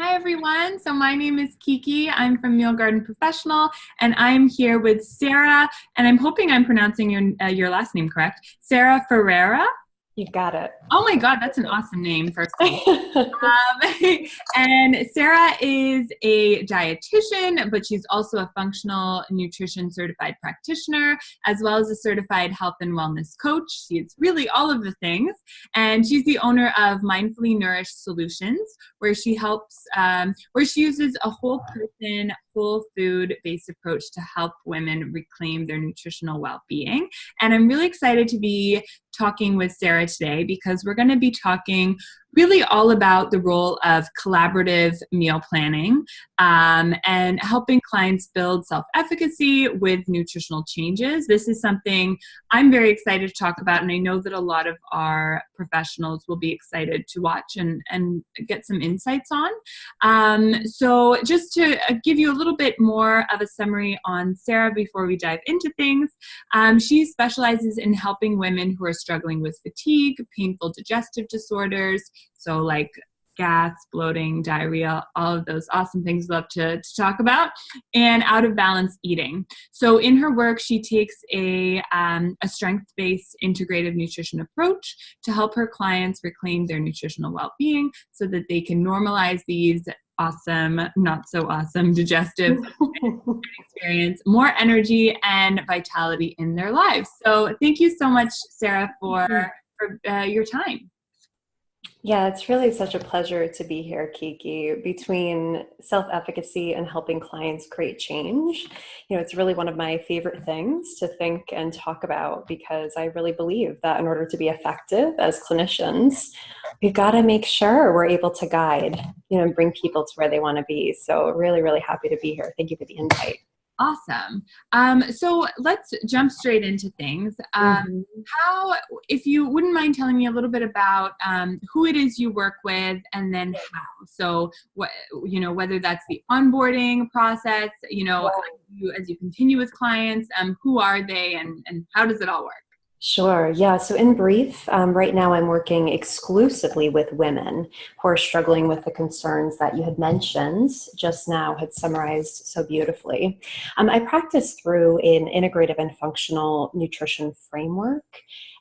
Hi everyone. So my name is Kiki. I'm from Meal Garden Professional, and I'm here with Sarah. And I'm hoping I'm pronouncing your last name correct. Sarah Ferreira. You got it. Oh my God, that's an awesome name, first of all. And Sarah is a dietitian, but she's also a functional nutrition certified practitioner, as well as a certified health and wellness coach. She's really all of the things. And she's the owner of Mindfully Nourished Solutions, where she helps, where she uses a whole person, whole food based approach to help women reclaim their nutritional well-being. And I'm really excited to be talking with Sarah today because we're going to be talking really all about the role of collaborative meal planning and helping clients build self-efficacy with nutritional changes. This is something I'm very excited to talk about, and I know that a lot of our professionals will be excited to watch and get some insights on. So just to give you a little bit more of a summary on Sarah before we dive into things, she specializes in helping women who are struggling with fatigue, painful digestive disorders, so like gas, bloating, diarrhea, all of those awesome things we love to talk about, and out of balance eating. So in her work, she takes a strength-based integrative nutrition approach to help her clients reclaim their nutritional well-being so that they can normalize these awesome, not so awesome digestive experience more energy and vitality in their lives. So thank you so much, Sarah, for your time. Yeah, it's really such a pleasure to be here, Kiki. Between self-efficacy and helping clients create change, it's really one of my favorite things to think and talk about because I really believe that in order to be effective as clinicians, we've got to make sure we're able to guide, and bring people to where they want to be. So really, really happy to be here. Thank you for the invite. Awesome. So let's jump straight into things. If you wouldn't mind telling me a little bit about who it is you work with and then how. So whether that's the onboarding process, as you continue with clients, who are they and how does it all work? Sure. Yeah. So in brief, right now I'm working exclusively with women who are struggling with the concerns that you had mentioned just now, had summarized so beautifully. I practice through an integrative and functional nutrition framework,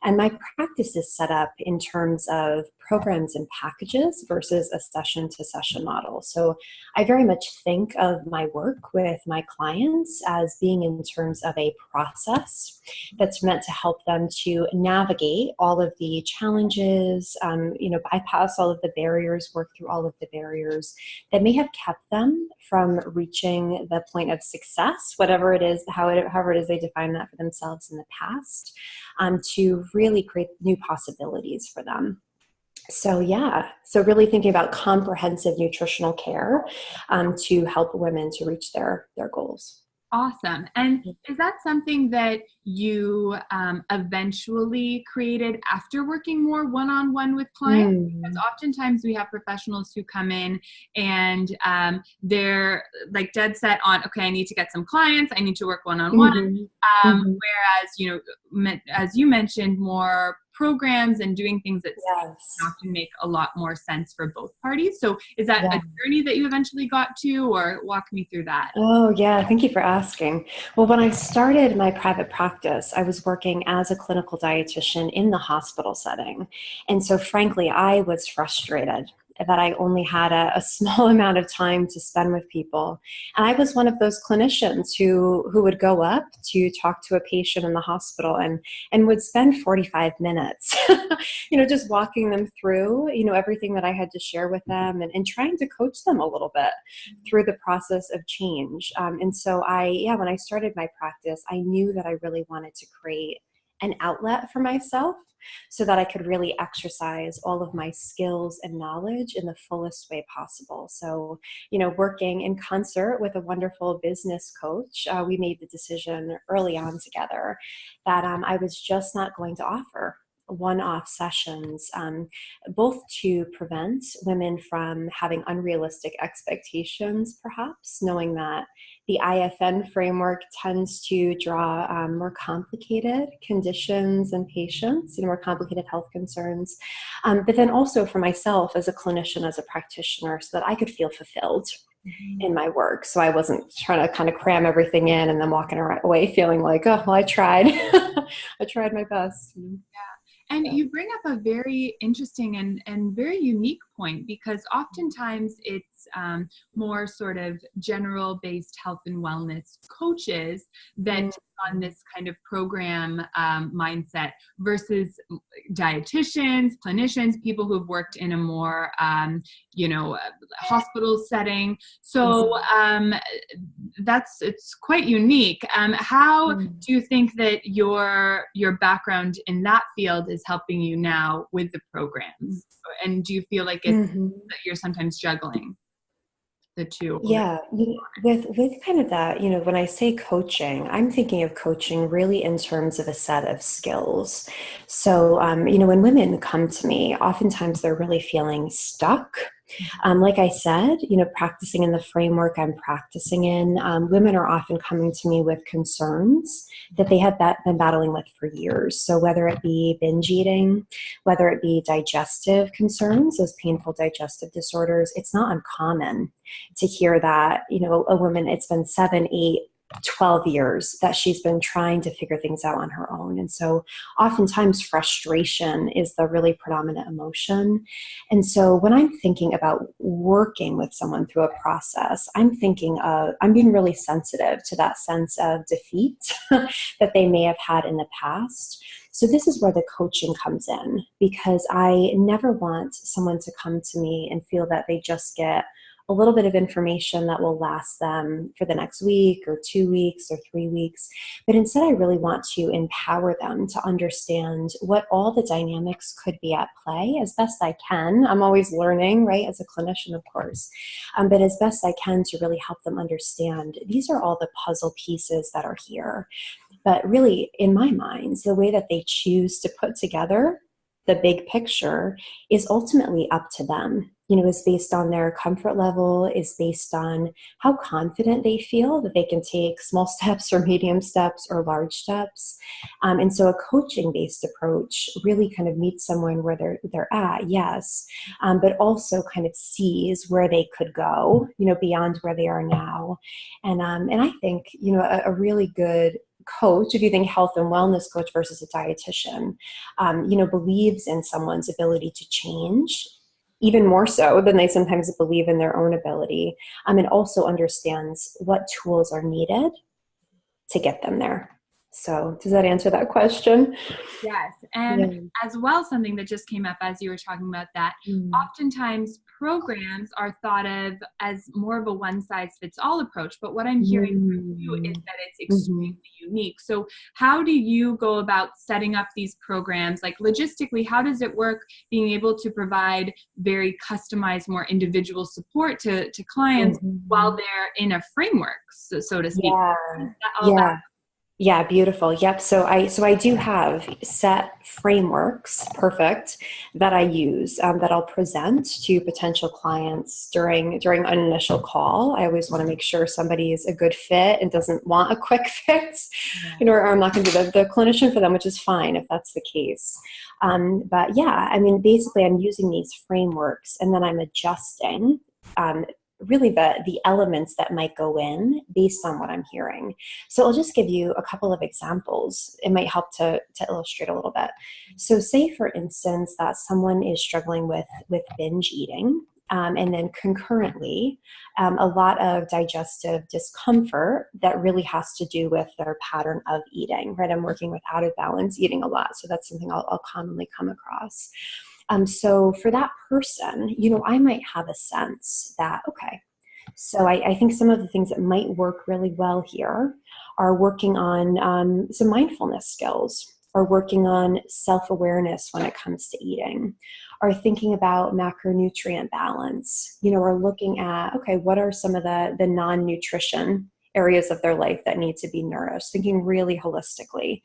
and my practice is set up in terms of programs and packages versus a session-to-session model. So I very much think of my work with my clients as being in terms of a process that's meant to help them to navigate all of the challenges, bypass all of the barriers, work through all of the barriers that may have kept them from reaching the point of success, whatever it is, however it is they define that for themselves in the past, to really create new possibilities for them. So really thinking about comprehensive nutritional care to help women to reach their goals. Awesome. And is that something that you eventually created after working more one-on-one with clients? Because oftentimes we have professionals who come in and they're like dead set on, okay, I need to get some clients, I need to work one-on-one. Whereas, as you mentioned, more programs and doing things that often make a lot more sense for both parties. So is that a journey that you eventually got to, or walk me through that? Oh yeah, thank you for asking. Well, when I started my private practice, I was working as a clinical dietitian in the hospital setting. And so frankly, I was frustrated that I only had a small amount of time to spend with people. And I was one of those clinicians who would go up to talk to a patient in the hospital and would spend 45 minutes, just walking them through, everything that I had to share with them and trying to coach them a little bit through the process of change. And so when I started my practice, I knew that I really wanted to create an outlet for myself so that I could really exercise all of my skills and knowledge in the fullest way possible. So, working in concert with a wonderful business coach, we made the decision early on together that I was just not going to offer one-off sessions, both to prevent women from having unrealistic expectations, perhaps, knowing that the IFN framework tends to draw more complicated conditions and patients, more complicated health concerns. But then also for myself as a clinician, as a practitioner, so that I could feel fulfilled in my work. So I wasn't trying to kind of cram everything in and then walking away feeling like, oh, well, I tried. I tried my best. And you bring up a very interesting and very unique point, because oftentimes it's more sort of general-based health and wellness coaches that on this kind of program mindset versus dietitians, clinicians, people who've worked in a more, hospital setting. So it's quite unique. How do you think that your background in that field is helping you now with the programs? And do you feel like it's that you're sometimes juggling the two? Yeah, with kind of that, when I say coaching, I'm thinking of coaching really in terms of a set of skills. So, when women come to me, oftentimes they're really feeling stuck. Like I said, practicing in the framework I'm practicing in, women are often coming to me with concerns that they have been battling with for years. So whether it be binge eating, whether it be digestive concerns, those painful digestive disorders, it's not uncommon to hear that, a woman, it's been 7, 8, 12 years that she's been trying to figure things out on her own. And so oftentimes frustration is the really predominant emotion. And so when I'm thinking about working with someone through a process, I'm being really sensitive to that sense of defeat that they may have had in the past. So this is where the coaching comes in, because I never want someone to come to me and feel that they just get a little bit of information that will last them for the next week or 2 weeks or 3 weeks. But instead, I really want to empower them to understand what all the dynamics could be at play as best I can. I'm always learning, right, as a clinician, of course, but as best I can to really help them understand these are all the puzzle pieces that are here. But really, in my mind, the way that they choose to put together the big picture is ultimately up to them. Is based on their comfort level, is based on how confident they feel that they can take small steps or medium steps or large steps. And so a coaching-based approach really kind of meets someone where they're at, yes, but also kind of sees where they could go, beyond where they are now. And I think, a really good coach, if you think health and wellness coach versus a dietitian, believes in someone's ability to change, even more so than they sometimes believe in their own ability, and also understands what tools are needed to get them there. So does that answer that question? Yes. And as well, something that just came up as you were talking about that, oftentimes programs are thought of as more of a one-size-fits-all approach. But what I'm hearing from you is that it's extremely unique. So how do you go about setting up these programs? Like logistically, how does it work being able to provide very customized, more individual support to clients while they're in a framework, so to speak? Yeah, beautiful. Yep. So I do have set frameworks, perfect, that I use, that I'll present to potential clients during an initial call. I always want to make sure somebody is a good fit and doesn't want a quick fix, or I'm not going to be the clinician for them, which is fine if that's the case. But yeah, basically I'm using these frameworks and then I'm adjusting, really the elements that might go in based on what I'm hearing. So I'll just give you a couple of examples. It might help to illustrate a little bit. So say, for instance, that someone is struggling with binge eating, and then concurrently, a lot of digestive discomfort that really has to do with their pattern of eating, right? I'm working with out of balance eating a lot, so that's something I'll commonly come across. So for that person, I might have a sense that, okay, so I think some of the things that might work really well here are working on some mindfulness skills, or working on self-awareness when it comes to eating, or thinking about macronutrient balance, or looking at, okay, what are some of the non-nutrition areas of their life that need to be nourished, thinking really holistically,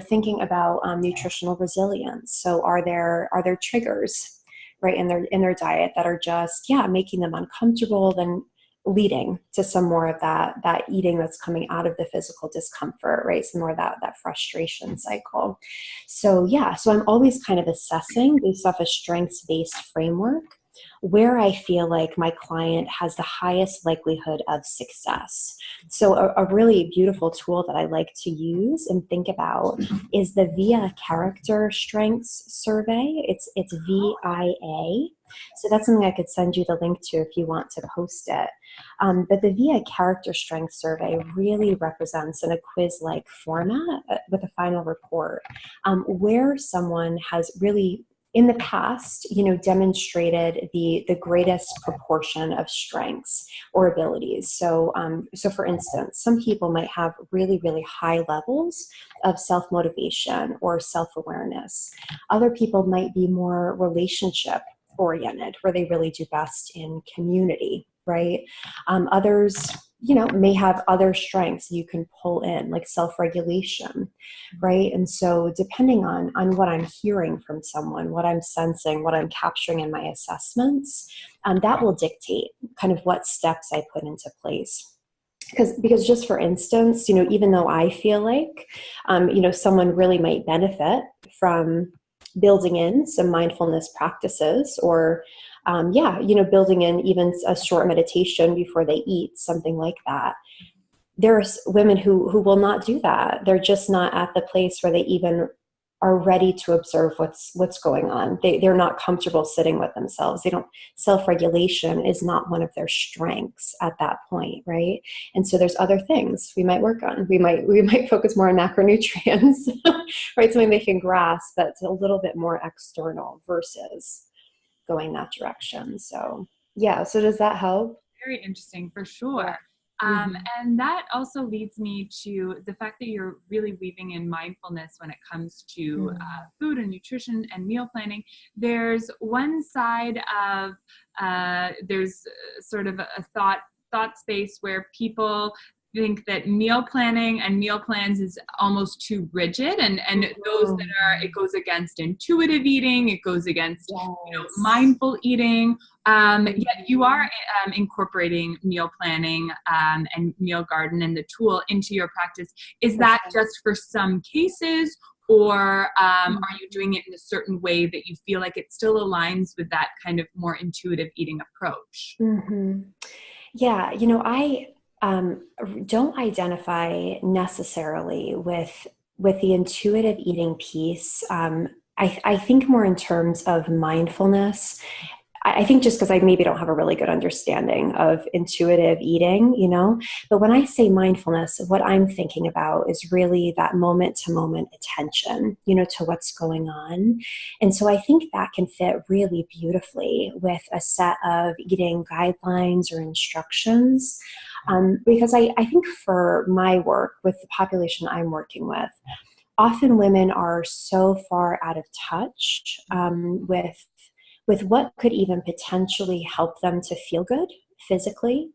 thinking about nutritional resilience. So are there triggers, right, in their diet that are just, making them uncomfortable, then leading to some more of that eating that's coming out of the physical discomfort, right? Some more of that frustration cycle. So I'm always kind of assessing based off a strengths-based framework where I feel like my client has the highest likelihood of success. So a really beautiful tool that I like to use and think about is the VIA Character Strengths Survey. It's VIA. So that's something I could send you the link to if you want to post it. But the VIA Character Strength Survey really represents in a quiz-like format with a final report where someone has really in the past, demonstrated the greatest proportion of strengths or abilities. So for instance, some people might have really, really high levels of self-motivation or self-awareness. Other people might be more relationship oriented, where they really do best in community, right? Others, may have other strengths you can pull in, like self-regulation, right? And so depending on what I'm hearing from someone, what I'm sensing, what I'm capturing in my assessments, that will dictate kind of what steps I put into place. Because just for instance, even though I feel like, someone really might benefit from building in some mindfulness practices or building in even a short meditation before they eat, something like that. There's women who will not do that. They're just not at the place where they even are ready to observe what's going on. They're not comfortable sitting with themselves. Self-regulation is not one of their strengths at that point, right? And so there's other things we might work on. We might focus more on macronutrients, right? Something they can grasp that's a little bit more external versus going that direction. So so does that help? Very interesting, for sure. Mm-hmm. And that also leads me to the fact that you're really weaving in mindfulness when it comes to food and nutrition and meal planning. There's one side of, there's sort of a thought space where people think that meal planning and meal plans is almost too rigid, and those that are, it goes against intuitive eating, it goes against mindful eating. Yet you are incorporating meal planning and meal garden and the tool into your practice. Is that just for some cases, or are you doing it in a certain way that you feel like it still aligns with that kind of more intuitive eating approach? Mm-hmm. Yeah, I don't identify necessarily with the intuitive eating piece. I think more in terms of mindfulness. I think just because I maybe don't have a really good understanding of intuitive eating, but when I say mindfulness, what I'm thinking about is really that moment to moment attention, to what's going on. And so I think that can fit really beautifully with a set of eating guidelines or instructions. Because I think for my work with the population I'm working with, often women are so far out of touch with what could even potentially help them to feel good physically,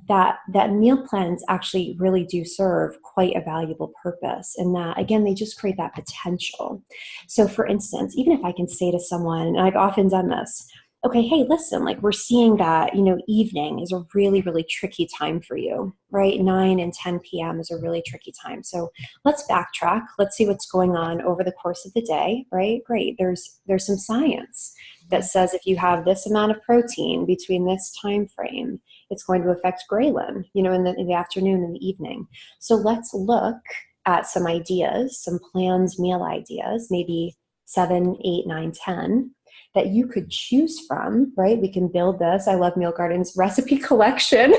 that meal plans actually really do serve quite a valuable purpose. And that, again, they just create that potential. So for instance, even if I can say to someone, and I've often done this, okay, hey, listen, like we're seeing that, evening is a really, really tricky time for you, right? 9 and 10 p.m. is a really tricky time. So let's backtrack. Let's see what's going on over the course of the day, right? Great. There's some science that says if you have this amount of protein between this time frame, it's going to affect ghrelin, in the afternoon and the evening. So let's look at some ideas, some planned meal ideas, maybe 7, 8, 9, 10, that you could choose from, right? We can build this. I love Meal Garden's recipe collection,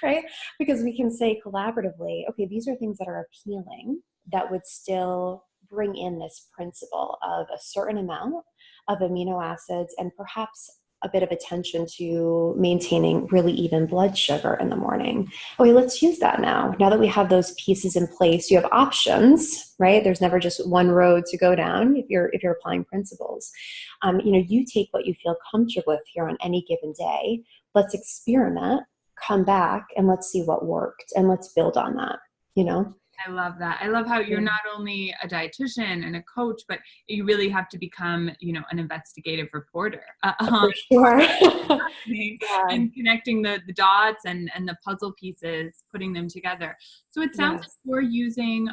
right? Because we can say collaboratively, okay, these are things that are appealing that would still bring in this principle of a certain amount of amino acids and perhaps a bit of attention to maintaining really even blood sugar in the morning. Okay, let's use that now. Now that we have those pieces in place, you have options, right? There's never just one road to go down if you're applying principles. You take what you feel comfortable with here on any given day. Let's experiment come back and let's see what worked and let's build on that, you know? I love that. I love how you're not only a dietitian and a coach, but you really have to become, an investigative reporter. For sure. Yeah. And connecting the dots and the puzzle pieces, putting them together. So it sounds like you're using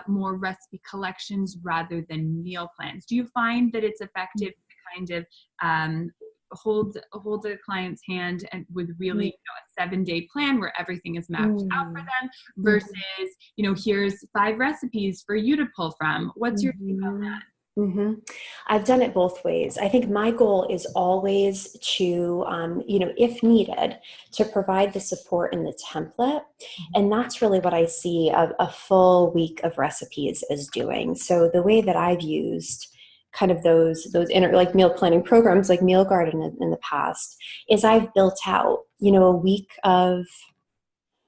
more recipe collections rather than meal plans. Do you find that it's effective to kind of hold a client's hand and with really a 7-day plan where everything is mapped out for them versus here's 5 recipes for you to pull from? What's your take on that? I've done it both ways. I think my goal is always to, if needed, to provide the support in the template. And that's really what I see a full week of recipes as doing. So the way that I've used kind of those like meal planning programs like Meal Garden in the past is I've built out, a week of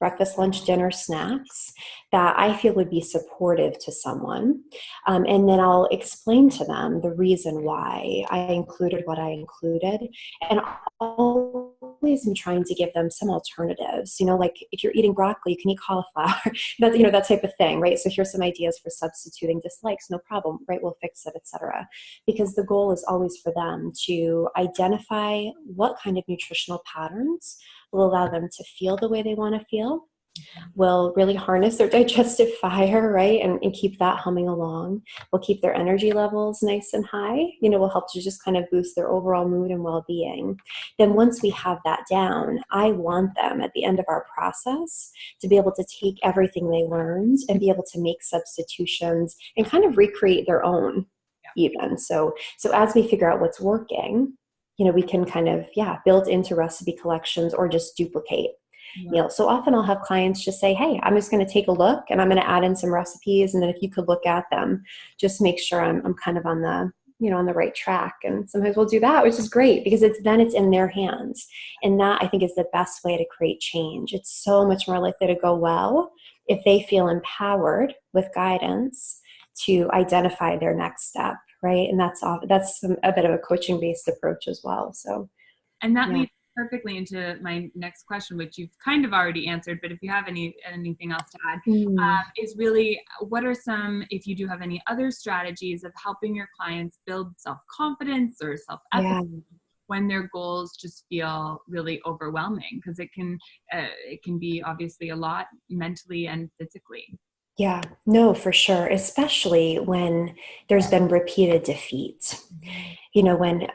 breakfast, lunch, dinner, snacks that I feel would be supportive to someone. And then I'll explain to them the reason why I included what I included. And always am trying to give them some alternatives, like if you're eating broccoli, you can eat cauliflower, that type of thing, right? So here's some ideas for substituting dislikes, no problem, right? We'll fix it, etc. Because the goal is always for them to identify what kind of nutritional patterns will allow them to feel the way they want to feel, will really harness their digestive fire, right? And keep that humming along. Will keep their energy levels nice and high, will help to just kind of boost their overall mood and well-being. Then once we have that down, I want them at the end of our process to be able to take everything they learned and be able to make substitutions and kind of recreate their own even. So as we figure out what's working, we can kind of, build into recipe collections or just duplicate. So often I'll have clients just say, hey, I'm just going to take a look and I'm going to add in some recipes. And then if you could look at them, just make sure I'm kind of on the, on the right track. And sometimes we'll do that, which is great because it's in their hands. And that I think is the best way to create change. It's so much more likely to go well if they feel empowered with guidance to identify their next step. Right. And that's a bit of a coaching based approach as well. So, and that leads perfectly into my next question, which you've kind of already answered, but if you have anything else to add, is really what are some, if you do have any other strategies of helping your clients build self-confidence or self-efficacy when their goals just feel really overwhelming? Because it can be obviously a lot mentally and physically. Yeah, no, for sure. Especially when there's been repeated defeat. When,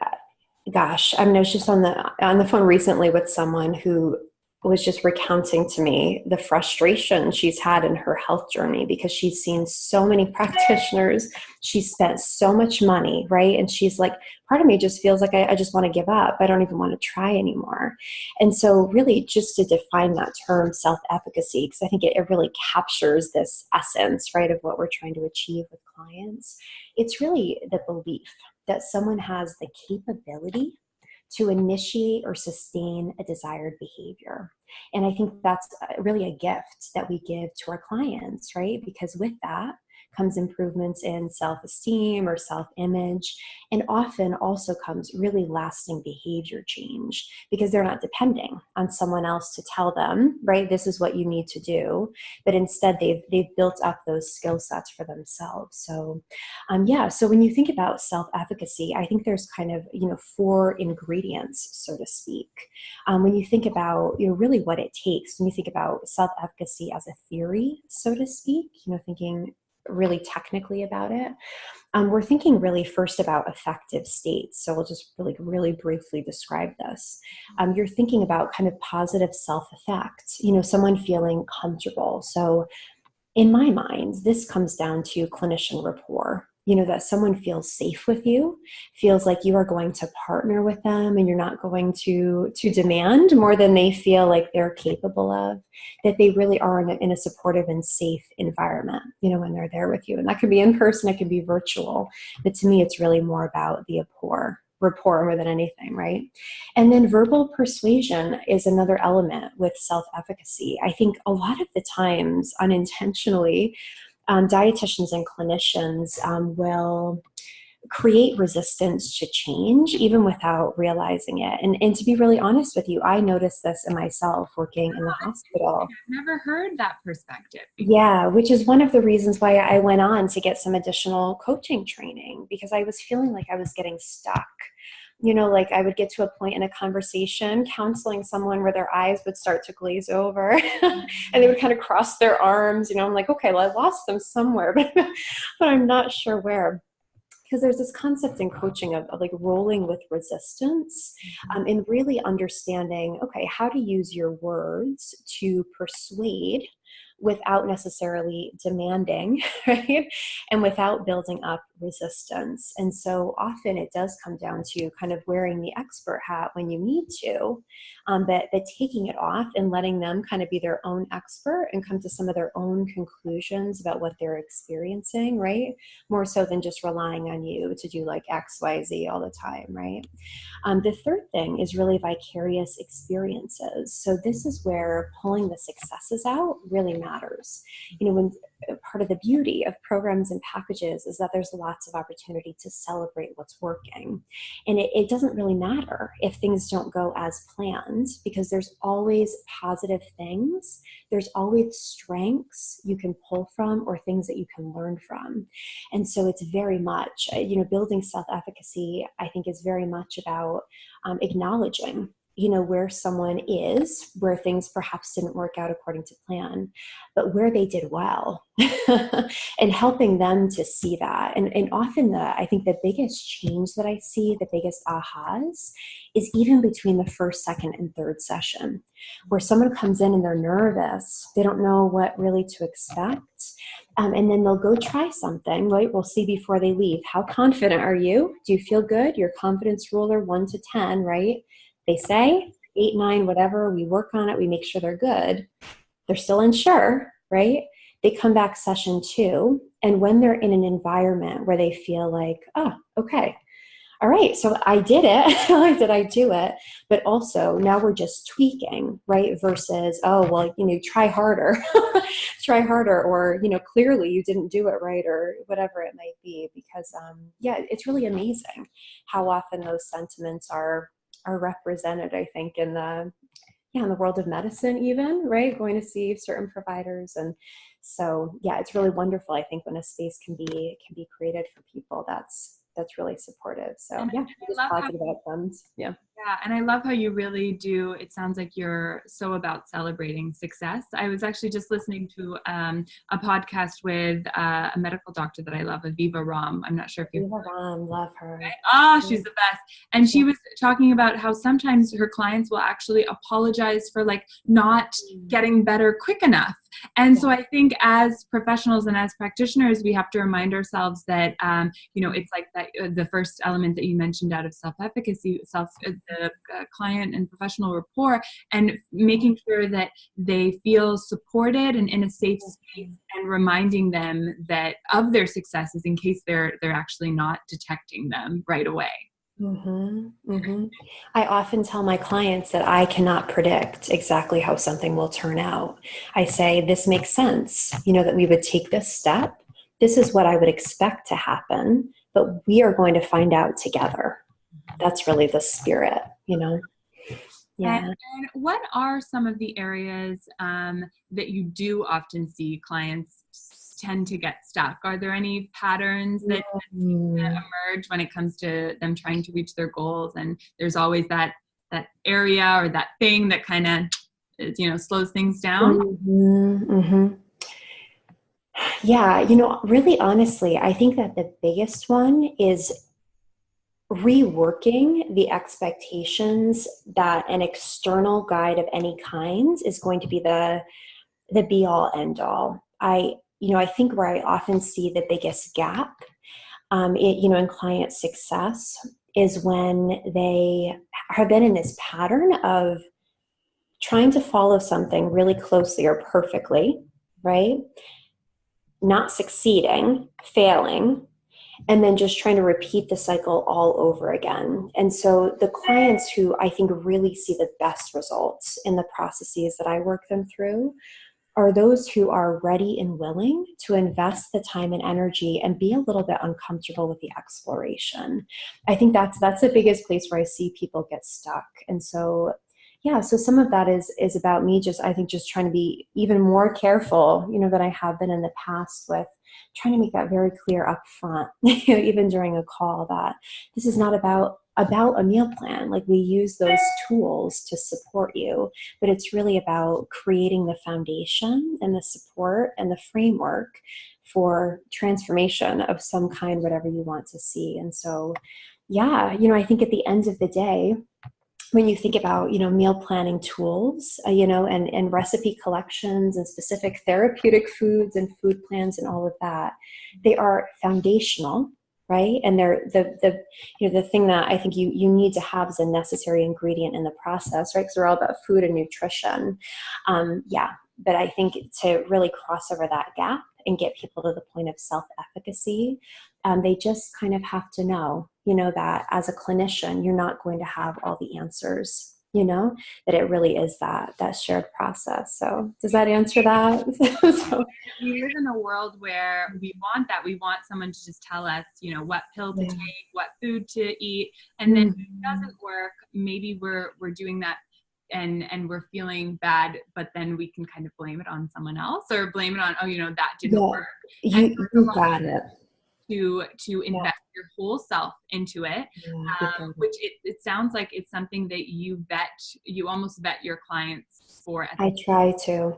I was just on the phone recently with someone who was just recounting to me the frustration she's had in her health journey because she's seen so many practitioners. She spent so much money, right? And she's like, part of me just feels like I just want to give up. I don't even want to try anymore. And so really just to define that term self-efficacy, because I think it really captures this essence, right, of what we're trying to achieve with clients. It's really the belief that someone has the capability to initiate or sustain a desired behavior. And I think that's really a gift that we give to our clients, right? Because with that comes improvements in self-esteem or self-image, and often also comes really lasting behavior change because they're not depending on someone else to tell them, right, this is what you need to do, but instead they've built up those skill sets for themselves. So so when you think about self-efficacy, I think there's kind of 4 ingredients, so to speak. When you think about really what it takes, when you think about self-efficacy as a theory, so to speak, thinking really technically about it, we're thinking really first about affective states. So we'll just really briefly describe this. You're thinking about kind of positive self-effect, someone feeling comfortable. So in my mind, this comes down to clinician rapport, that someone feels safe with you, feels like you are going to partner with them and you're not going to demand more than they feel like they're capable of, that they really are in a supportive and safe environment, when they're there with you. And that could be in person, it could be virtual. But to me, it's really more about the rapport more than anything, right? And then verbal persuasion is another element with self-efficacy. I think a lot of the times, unintentionally, dietitians and clinicians will create resistance to change even without realizing it. And to be really honest with you, I noticed this in myself working in the hospital. I've never heard that perspective. Yeah, which is one of the reasons why I went on to get some additional coaching training, because I was feeling like I was getting stuck. You know, like I would get to a point in a conversation counseling someone where their eyes would start to glaze over and they would kind of cross their arms. You know, I'm like, okay, well, I lost them somewhere, but I'm not sure where. Because there's this concept in coaching of like rolling with resistance, and really understanding, okay, how to use your words to persuade without necessarily demanding, right? And without building up resistance. And so often it does come down to kind of wearing the expert hat when you need to, but taking it off and letting them kind of be their own expert and come to some of their own conclusions about what they're experiencing, right? More so than just relying on you to do like X, Y, Z all the time, right? The third thing is really vicarious experiences. So this is where pulling the successes out really matters. You know, when part of the beauty of programs and packages is that there's lots of opportunity to celebrate what's working. And it doesn't really matter if things don't go as planned, because there's always positive things. There's always strengths you can pull from or things that you can learn from. And so it's very much, you know, building self-efficacy, I think, is very much about acknowledging, you know, where someone is, where things perhaps didn't work out according to plan, but where they did well, and helping them to see that. And often I think the biggest change that I see, the biggest ahas, is even between the first, second, and third session, where someone comes in and they're nervous, they don't know what really to expect. And then they'll go try something, right? We'll see before they leave. How confident are you? Do you feel good? Your confidence ruler, 1 to 10, right? They say 8, 9, whatever. We work on it. We make sure they're good. They're still unsure, right? They come back session 2. And when they're in an environment where they feel like, oh, okay, all right, so I did it. Not did I do it? But also now we're just tweaking, right? Versus, oh, well, you know, try harder, try harder, or, you know, clearly you didn't do it right, or whatever it might be. Because, yeah, it's really amazing how often those sentiments are represented, I think, in the world of medicine even, right? Going to see certain providers. And so, yeah, it's really wonderful, I think, when a space can be created for people that's really supportive. So and yeah, just positive outcomes. Yeah. Yeah, and I love how you really do. It sounds like you're so about celebrating success. I was actually just listening to a podcast with a medical doctor that I love, Aviva Ram. I'm not sure if you've Aviva Ram, love her. Right? Oh, she's the best. And she was talking about how sometimes her clients will actually apologize for like not getting better quick enough. And so I think as professionals and as practitioners, we have to remind ourselves that, you know, it's like that the first element that you mentioned out of self-efficacy, the client and professional rapport, and making sure that they feel supported and in a safe space, and reminding them that of their successes in case they're actually not detecting them right away. Mm-hmm, mm-hmm. I often tell my clients that I cannot predict exactly how something will turn out. I say, this makes sense, you know, that we would take this step. This is what I would expect to happen, but we are going to find out together. That's really the spirit, you know? Yeah. And what are some of the areas that you do often see clients tend to get stuck? Are there any patterns that emerge when it comes to them trying to reach their goals? And there's always that area or that thing that kind of, you know, slows things down. Mm-hmm, mm-hmm. Yeah, you know, really honestly, I think that the biggest one is reworking the expectations that an external guide of any kind is going to be the be all end all. I think where I often see the biggest gap, in client success, is when they have been in this pattern of trying to follow something really closely or perfectly, right? Not succeeding, failing, and then just trying to repeat the cycle all over again. And so the clients who I think really see the best results in the processes that I work them through are those who are ready and willing to invest the time and energy and be a little bit uncomfortable with the exploration. I think that's the biggest place where I see people get stuck. And so, yeah, so some of that is about me I think just trying to be even more careful, than I have been in the past, with trying to make that very clear up front, even during a call, that this is not about a meal plan. Like, we use those tools to support you, but it's really about creating the foundation and the support and the framework for transformation of some kind, whatever you want to see. And so, yeah, I think at the end of the day, when you think about, meal planning tools, and recipe collections and specific therapeutic foods and food plans and all of that, they are foundational, right? And they're the thing that I think you need to have as a necessary ingredient in the process, right? Because we're all about food and nutrition. Yeah. But I think to really cross over that gap and get people to the point of self-efficacy, they just kind of have to know, that as a clinician, you're not going to have all the answers, that it really is that shared process. So does that answer that? So, we live in a world where we want that. We want someone to just tell us, what pill to take, what food to eat. And then if it doesn't work, maybe we're doing that and we're feeling bad, but then we can kind of blame it on someone else, or blame it on, that didn't work. You got it. To invest your whole self into it, which it sounds like it's something that you almost vet your clients for. I try to.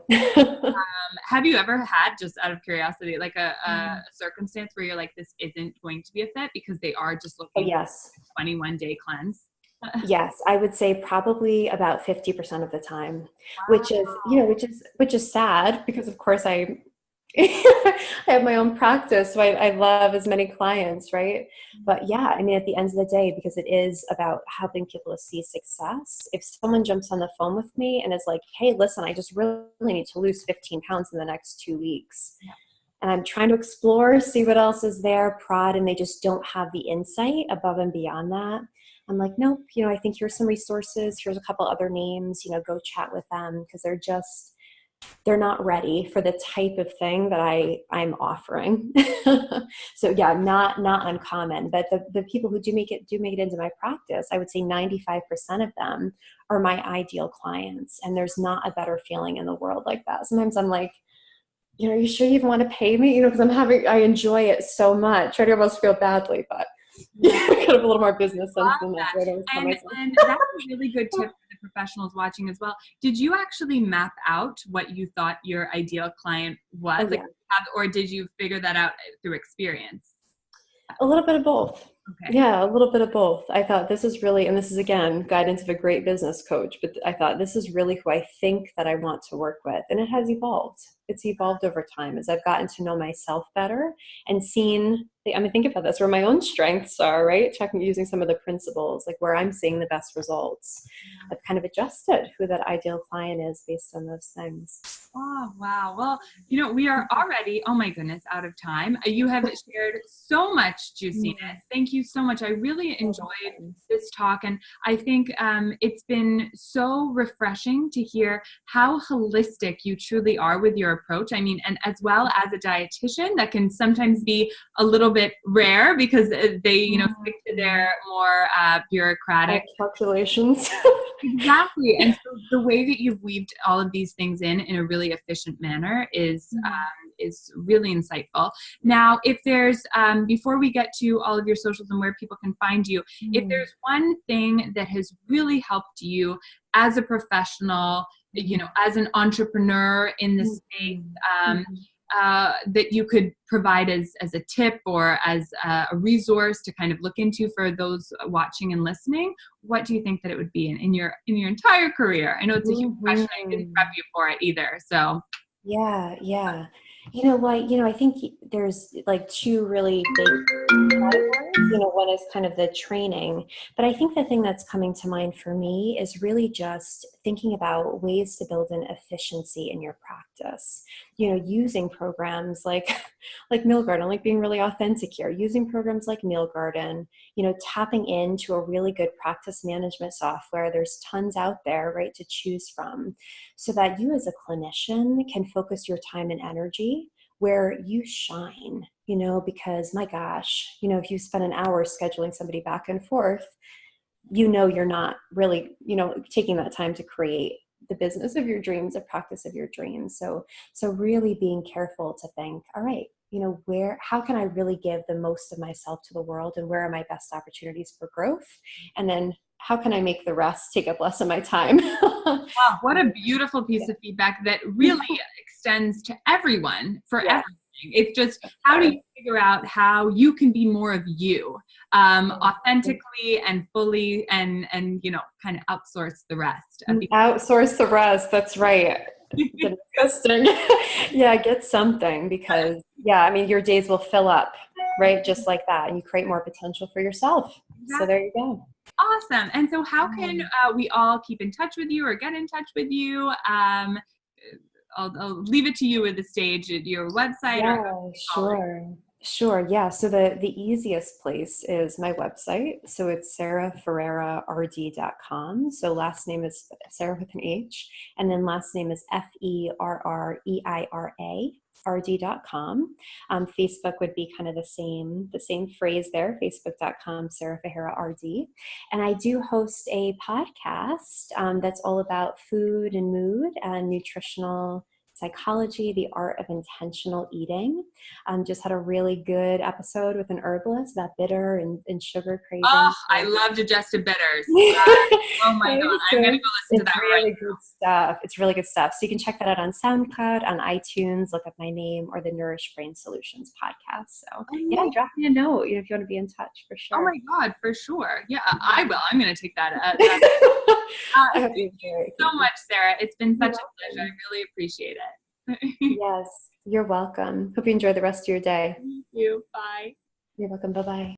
Have you ever had, just out of curiosity, like a circumstance where you're like, this isn't going to be a fit because they are just looking for a 21-day cleanse? Yes, I would say probably about 50% of the time, which is sad, because of course I have my own practice, so I love as many clients, right? But yeah, I mean, at the end of the day, because it is about helping people to see success, if someone jumps on the phone with me and is like, hey, listen, I just really need to lose 15 pounds in the next 2 weeks. Yeah. And I'm trying to explore, see what else is there, prod, and they just don't have the insight above and beyond that. I'm like, nope, I think here's some resources. Here's a couple other names, go chat with them, because they're not ready for the type of thing that I'm offering. So yeah, not uncommon, but the people who do make it into my practice, I would say 95% of them are my ideal clients. And there's not a better feeling in the world like that. Sometimes I'm like, are you sure you even want to pay me? Because I enjoy it so much. I almost feel badly, but kind of a little more business sense than that. And that's a really good tip for the professionals watching as well. Did you actually map out what you thought your ideal client was? Or did you figure that out through experience? A little bit of both. Okay. Yeah, a little bit of both. I thought this is really, and this is again, guidance of a great business coach, but I thought this is really who I think that I want to work with. And it has evolved. It's evolved over time as I've gotten to know myself better and seen, think about this, where my own strengths are, right? Using some of the principles, like where I'm seeing the best results. I've kind of adjusted who that ideal client is based on those things. Oh, wow. Well, we are already, oh my goodness, out of time. You have shared so much juiciness. Thank you so much. I really enjoyed this talk. And I think it's been so refreshing to hear how holistic you truly are with your approach. I mean, and as well as a dietitian, that can sometimes be a little bit rare because they, stick to their more bureaucratic calculations. Exactly. And so the way that you've weaved all of these things in a really efficient manner is really insightful. Now, if there's, before we get to all of your socials and where people can find you, if there's one thing that has really helped you as a professional, as an entrepreneur in the space, that you could provide as a tip or as a resource to kind of look into for those watching and listening, what do you think that it would be in your entire career? I know it's a huge question. I didn't prep you for it either. So yeah. I think there's like two really big categories. One is kind of the training, but I think the thing that's coming to mind for me is really just thinking about ways to build an efficiency in your practice. Using programs like Meal Garden, like being really authentic here, using programs like Meal Garden, tapping into a really good practice management software. There's tons out there, right, to choose from, so that you as a clinician can focus your time and energy where you shine, because my gosh, if you spend an hour scheduling somebody back and forth, you're not really, taking that time to create the business of your dreams, a practice of your dreams. So really being careful to think, all right, how can I really give the most of myself to the world, and where are my best opportunities for growth? And then how can I make the rest take up less of my time? Wow, what a beautiful piece of feedback that really extends to everyone for everything. It's just, how do you figure out how you can be more of you, authentically and fully, and kind of outsource the rest. Outsource the rest. That's right. Disgusting. Yeah, get something, because your days will fill up, right? Just like that. And you create more potential for yourself. Exactly. So there you go. Awesome. And so how can we all keep in touch with you or get in touch with you? I'll leave it to you with the stage at your website. Sure. Yeah. So the easiest place is my website. So it's sarahferreirard.com. So last name is Sarah with an H, and then last name is FERREIRA. rd.com. Facebook would be kind of the same phrase there, facebook.com, Sarah Ferreira RD. And I do host a podcast that's all about food and mood and nutritional psychology, the art of intentional eating. Just had a really good episode with an herbalist about bitter and sugar cravings. Oh, I love digestive bitters. Oh my God, I'm going to go listen to that really good stuff. It's really good stuff. So you can check that out on SoundCloud, on iTunes, look up my name, or the Nourish Brain Solutions podcast. So drop me a note if you want to be in touch, for sure. Oh my God, for sure. Yeah, I will. I'm going to take that. Thank you so much, Sarah. It's been such a pleasure. I really appreciate it. Yes, you're welcome. Hope you enjoy the rest of your day. Thank you. Bye. You're welcome. Bye-bye.